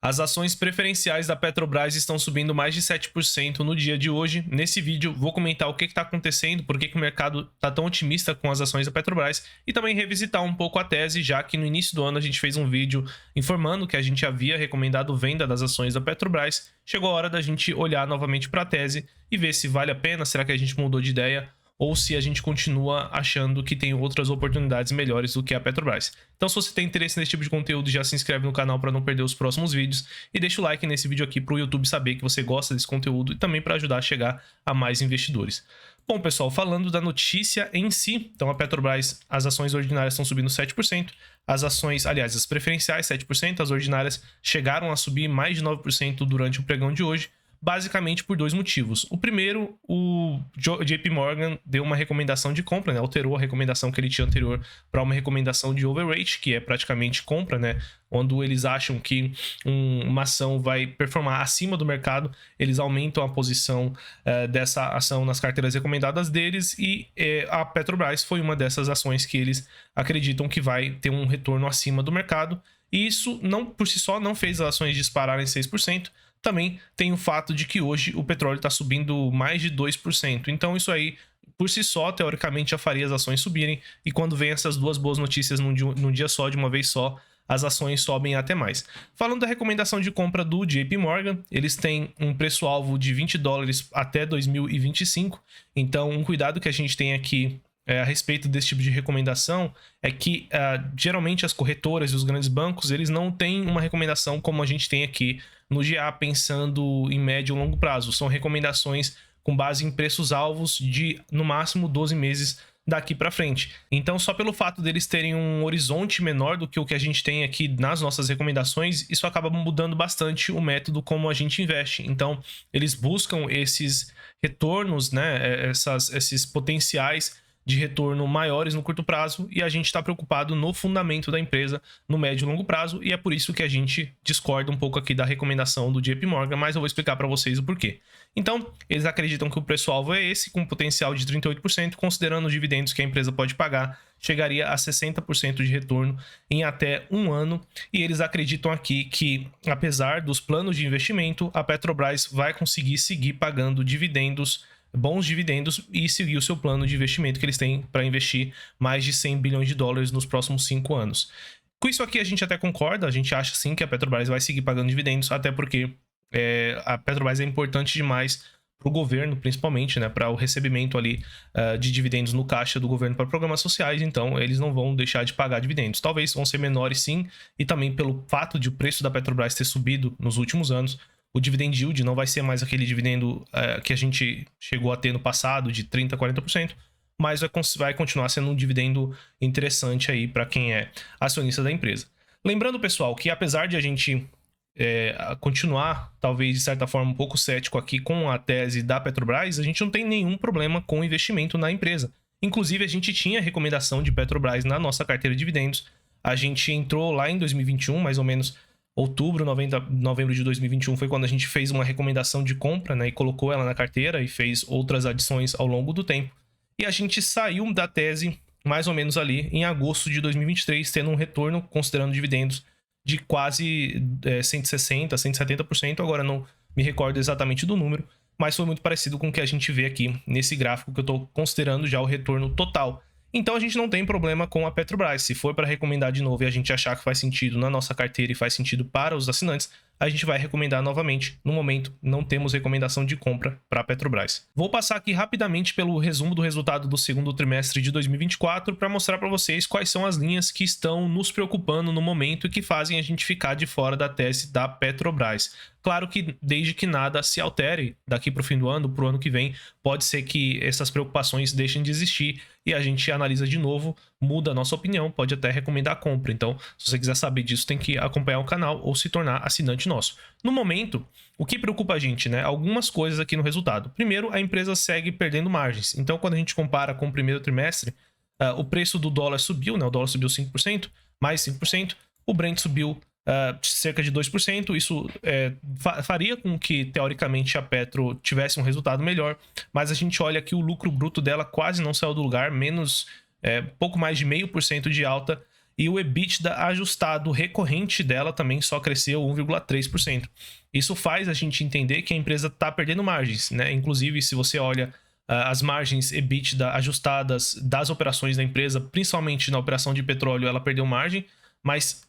As ações preferenciais da Petrobras estão subindo mais de 7% no dia de hoje. Nesse vídeo, vou comentar o que está acontecendo, por que o mercado está tão otimista com as ações da Petrobras e também revisitar um pouco a tese, já que no início do ano a gente fez um vídeo informando que a gente havia recomendado venda das ações da Petrobras. Chegou a hora da gente olhar novamente para a tese e ver se vale a pena, será que a gente mudou de ideia ou se a gente continua achando que tem outras oportunidades melhores do que a Petrobras. Então, se você tem interesse nesse tipo de conteúdo, já se inscreve no canal para não perder os próximos vídeos e deixa o like nesse vídeo aqui para o YouTube saber que você gosta desse conteúdo e também para ajudar a chegar a mais investidores. Bom, pessoal, falando da notícia em si, então a Petrobras, as ações ordinárias estão subindo 7%, as ações, aliás, as preferenciais 7%, as ordinárias chegaram a subir mais de 9% durante o pregão de hoje, basicamente por dois motivos. O primeiro, o JP Morgan deu uma recomendação de compra, né? Alterou a recomendação que ele tinha anterior para uma recomendação de overweight, que é praticamente compra, né? Quando eles acham que uma ação vai performar acima do mercado, eles aumentam a posição dessa ação nas carteiras recomendadas deles e a Petrobras foi uma dessas ações que eles acreditam que vai ter um retorno acima do mercado. E isso, não por si só, não fez as ações dispararem 6%. Também tem o fato de que hoje o petróleo está subindo mais de 2%. Então isso aí, por si só, teoricamente já faria as ações subirem. E quando vem essas duas boas notícias num dia só, de uma vez só, as ações sobem até mais. Falando da recomendação de compra do JP Morgan, eles têm um preço-alvo de $20 até 2025. Então um cuidado que a gente tem aqui a respeito desse tipo de recomendação é que geralmente as corretoras e os grandes bancos eles não têm uma recomendação como a gente tem aqui no GA, pensando em médio e longo prazo. São recomendações com base em preços-alvos de, no máximo, 12 meses daqui para frente. Então, só pelo fato deles terem um horizonte menor do que o que a gente tem aqui nas nossas recomendações, isso acaba mudando bastante o método como a gente investe. Então, eles buscam esses retornos, né, esses potenciais de retorno maiores no curto prazo e a gente está preocupado no fundamento da empresa no médio e longo prazo e é por isso que a gente discorda um pouco aqui da recomendação do JP Morgan, mas eu vou explicar para vocês o porquê. Então, eles acreditam que o preço-alvo é esse, com potencial de 38%, considerando os dividendos que a empresa pode pagar, chegaria a 60% de retorno em até um ano, e eles acreditam aqui que, apesar dos planos de investimento, a Petrobras vai conseguir seguir pagando dividendos, bons dividendos e seguir o seu plano de investimento que eles têm para investir mais de $100 bilhões nos próximos 5 anos. Com isso aqui a gente até concorda, a gente acha sim que a Petrobras vai seguir pagando dividendos, até porque a Petrobras é importante demais para o governo, principalmente, né, para o recebimento ali de dividendos no caixa do governo para programas sociais, então eles não vão deixar de pagar dividendos. Talvez vão ser menores sim, e também pelo fato de o preço da Petrobras ter subido nos últimos anos, o dividend yield não vai ser mais aquele dividendo que a gente chegou a ter no passado de 30%, 40%, mas vai continuar sendo um dividendo interessante aí para quem é acionista da empresa. Lembrando, pessoal, que apesar de a gente continuar, talvez de certa forma, um pouco cético aqui com a tese da Petrobras, a gente não tem nenhum problema com o investimento na empresa. Inclusive, a gente tinha recomendação de Petrobras na nossa carteira de dividendos. A gente entrou lá em 2021, mais ou menos outubro, novembro de 2021 foi quando a gente fez uma recomendação de compra, né, e colocou ela na carteira e fez outras adições ao longo do tempo. E a gente saiu da tese mais ou menos ali em agosto de 2023, tendo um retorno, considerando dividendos, de quase 160%, 170%. Agora não me recordo exatamente do número, mas foi muito parecido com o que a gente vê aqui nesse gráfico que eu estou considerando já o retorno total. Então a gente não tem problema com a Petrobras. Se for para recomendar de novo e a gente achar que faz sentido na nossa carteira e faz sentido para os assinantes, a gente vai recomendar novamente. No momento, não temos recomendação de compra para a Petrobras. Vou passar aqui rapidamente pelo resumo do resultado do segundo trimestre de 2024 para mostrar para vocês quais são as linhas que estão nos preocupando no momento e que fazem a gente ficar de fora da tese da Petrobras. Claro que desde que nada se altere daqui para o fim do ano, para o ano que vem, pode ser que essas preocupações deixem de existir e a gente analisa de novo, muda a nossa opinião, pode até recomendar a compra. Então, se você quiser saber disso, tem que acompanhar o canal ou se tornar assinante nosso. No momento, o que preocupa a gente, né? Algumas coisas aqui no resultado. Primeiro, a empresa segue perdendo margens. Então, quando a gente compara com o primeiro trimestre, o preço do dólar subiu, né? O dólar subiu 5%, mais 5%. O Brent subiu cerca de 2%. Isso faria com que, teoricamente, a Petro tivesse um resultado melhor. Mas a gente olha que o lucro bruto dela quase não saiu do lugar, pouco mais de 0,5% de alta. e o EBITDA ajustado recorrente dela também só cresceu 1,3%. Isso faz a gente entender que a empresa está perdendo margens, né? Inclusive, se você olha as margens EBITDA ajustadas das operações da empresa, principalmente na operação de petróleo, ela perdeu margem, mas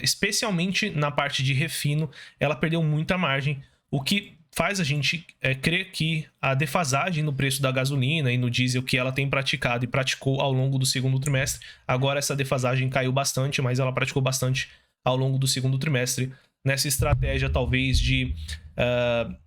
especialmente na parte de refino, ela perdeu muita margem, o que faz a gente crer que a defasagem no preço da gasolina e no diesel que ela tem praticado e praticou ao longo do segundo trimestre, agora essa defasagem caiu bastante, mas ela praticou bastante ao longo do segundo trimestre, nessa estratégia talvez de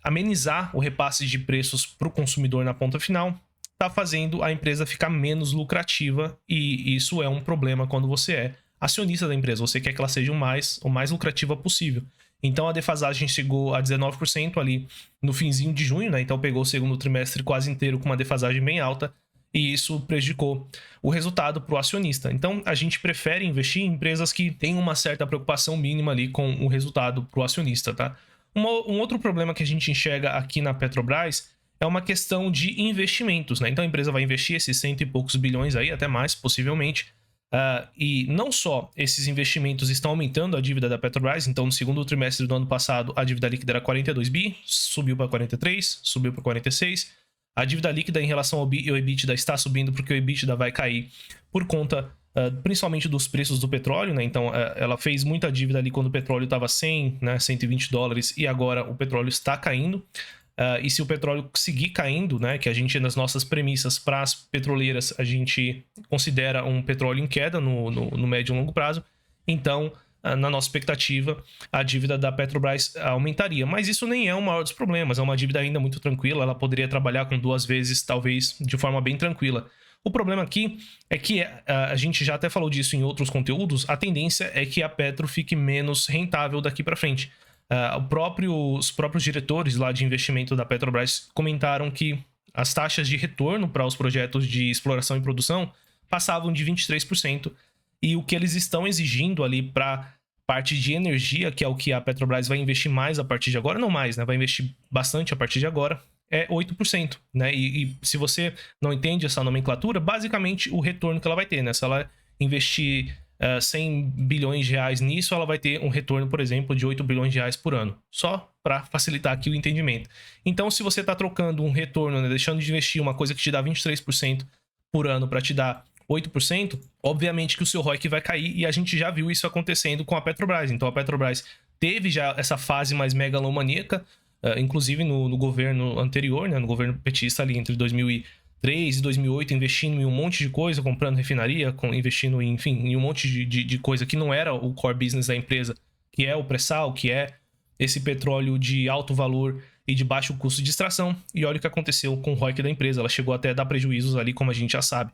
amenizar o repasse de preços para o consumidor na ponta final, está fazendo a empresa ficar menos lucrativa, e isso é um problema quando você é acionista da empresa, você quer que ela seja o mais lucrativa possível. Então a defasagem chegou a 19% ali no finzinho de junho, né? Então pegou o segundo trimestre quase inteiro com uma defasagem bem alta, e isso prejudicou o resultado para o acionista. Então a gente prefere investir em empresas que têm uma certa preocupação mínima ali com o resultado para o acionista, tá? Um outro problema que a gente enxerga aqui na Petrobras é uma questão de investimentos, né? Então a empresa vai investir esses 100 e poucos bilhões aí, até mais, possivelmente. E não só esses investimentos estão aumentando a dívida da Petrobras, então no segundo trimestre do ano passado a dívida líquida era 42 bi, subiu para 43, subiu para 46. A dívida líquida em relação ao EBITDA está subindo porque o EBITDA vai cair por conta principalmente dos preços do petróleo, né? Então ela fez muita dívida ali quando o petróleo estava 100, né, 120 dólares, e agora o petróleo está caindo. E se o petróleo seguir caindo, né, que a gente, nas nossas premissas para as petroleiras, a gente considera um petróleo em queda no médio e longo prazo, então, na nossa expectativa, a dívida da Petrobras aumentaria. Mas isso nem é o maior dos problemas, é uma dívida ainda muito tranquila, ela poderia trabalhar com 2 vezes, talvez, de forma bem tranquila. O problema aqui é que a gente já até falou disso em outros conteúdos, a tendência é que a Petro fique menos rentável daqui para frente. Os próprios diretores lá de investimento da Petrobras comentaram que as taxas de retorno para os projetos de exploração e produção passavam de 23%, e o que eles estão exigindo ali para parte de energia, que é o que a Petrobras vai investir mais a partir de agora, não mais, né? Vai investir bastante a partir de agora, é 8%, né? E se você não entende essa nomenclatura, basicamente o retorno que ela vai ter, né? Se ela investir 100 bilhões de reais nisso, ela vai ter um retorno, por exemplo, de 8 bilhões de reais por ano, só para facilitar aqui o entendimento. Então, se você está trocando um retorno, né, deixando de investir uma coisa que te dá 23% por ano para te dar 8%, obviamente que o seu ROIC vai cair, e a gente já viu isso acontecendo com a Petrobras. Então a Petrobras teve já essa fase mais megalomaníaca, inclusive no governo anterior, né, no governo petista ali entre 2003 e 2008, investindo em um monte de coisa, comprando refinaria, investindo em um monte de coisa que não era o core business da empresa, que é o pré-sal, que é esse petróleo de alto valor e de baixo custo de extração. E olha o que aconteceu com o ROIC da empresa, ela chegou até a dar prejuízos ali, como a gente já sabe.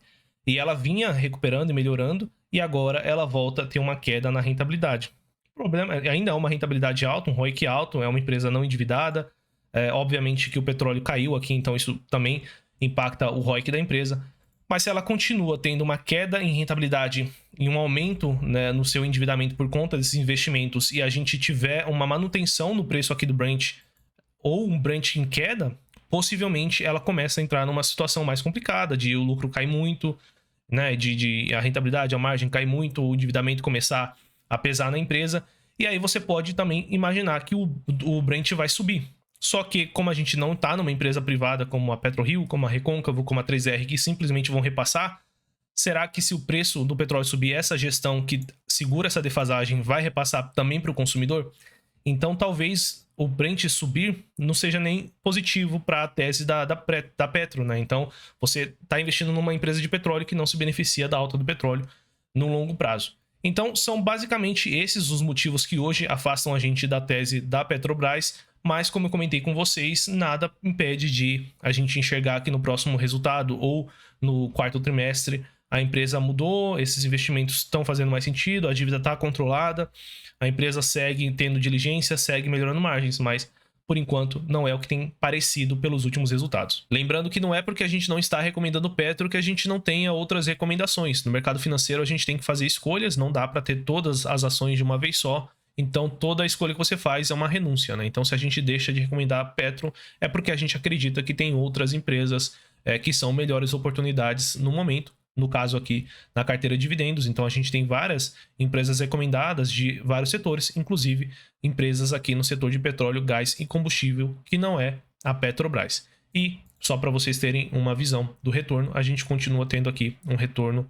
E ela vinha recuperando e melhorando, e agora ela volta a ter uma queda na rentabilidade. O problema ainda é uma rentabilidade alta, um ROIC alto, é uma empresa não endividada. Obviamente que o petróleo caiu aqui, então isso também impacta o ROIC da empresa. Mas se ela continua tendo uma queda em rentabilidade e um aumento, né, no seu endividamento por conta desses investimentos, e a gente tiver uma manutenção no preço aqui do Brent, ou um Brent em queda, possivelmente ela começa a entrar numa situação mais complicada, de o lucro cair muito, né, de a rentabilidade, a margem cair muito, o endividamento começar a pesar na empresa, e aí você pode também imaginar que o Brent vai subir. Só que, como a gente não está numa empresa privada como a PetroRio, como a Recôncavo, como a 3R, que simplesmente vão repassar, será que se o preço do petróleo subir, essa gestão que segura essa defasagem vai repassar também para o consumidor? Então, talvez o Brent subir não seja nem positivo para a tese da Petro, né? Então, você está investindo numa empresa de petróleo que não se beneficia da alta do petróleo no longo prazo. Então, são basicamente esses os motivos que hoje afastam a gente da tese da Petrobras, mas, como eu comentei com vocês, nada impede de a gente enxergar que no próximo resultado ou no quarto trimestre a empresa mudou, esses investimentos estão fazendo mais sentido, a dívida está controlada, a empresa segue tendo diligência, segue melhorando margens, mas por enquanto não é o que tem parecido pelos últimos resultados. Lembrando que não é porque a gente não está recomendando Petro que a gente não tenha outras recomendações. No mercado financeiro a gente tem que fazer escolhas, não dá para ter todas as ações de uma vez só. Então toda a escolha que você faz é uma renúncia, né? Então se a gente deixa de recomendar Petro é porque a gente acredita que tem outras empresas que são melhores oportunidades no momento. no caso aqui na carteira de dividendos. Então a gente tem várias empresas recomendadas de vários setores, inclusive empresas aqui no setor de petróleo, gás e combustível, que não é a Petrobras. E só para vocês terem uma visão do retorno, a gente continua tendo aqui um retorno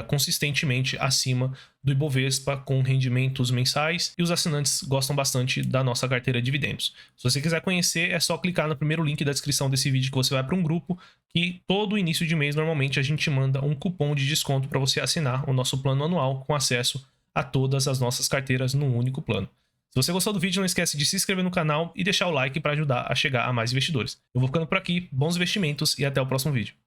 consistentemente acima do Ibovespa, com rendimentos mensais, e os assinantes gostam bastante da nossa carteira de dividendos. Se você quiser conhecer, é só clicar no primeiro link da descrição desse vídeo que você vai para um grupo que todo início de mês normalmente a gente manda um cupom de desconto para você assinar o nosso plano anual com acesso a todas as nossas carteiras num único plano. Se você gostou do vídeo, não esquece de se inscrever no canal e deixar o like para ajudar a chegar a mais investidores. Eu vou ficando por aqui, bons investimentos e até o próximo vídeo.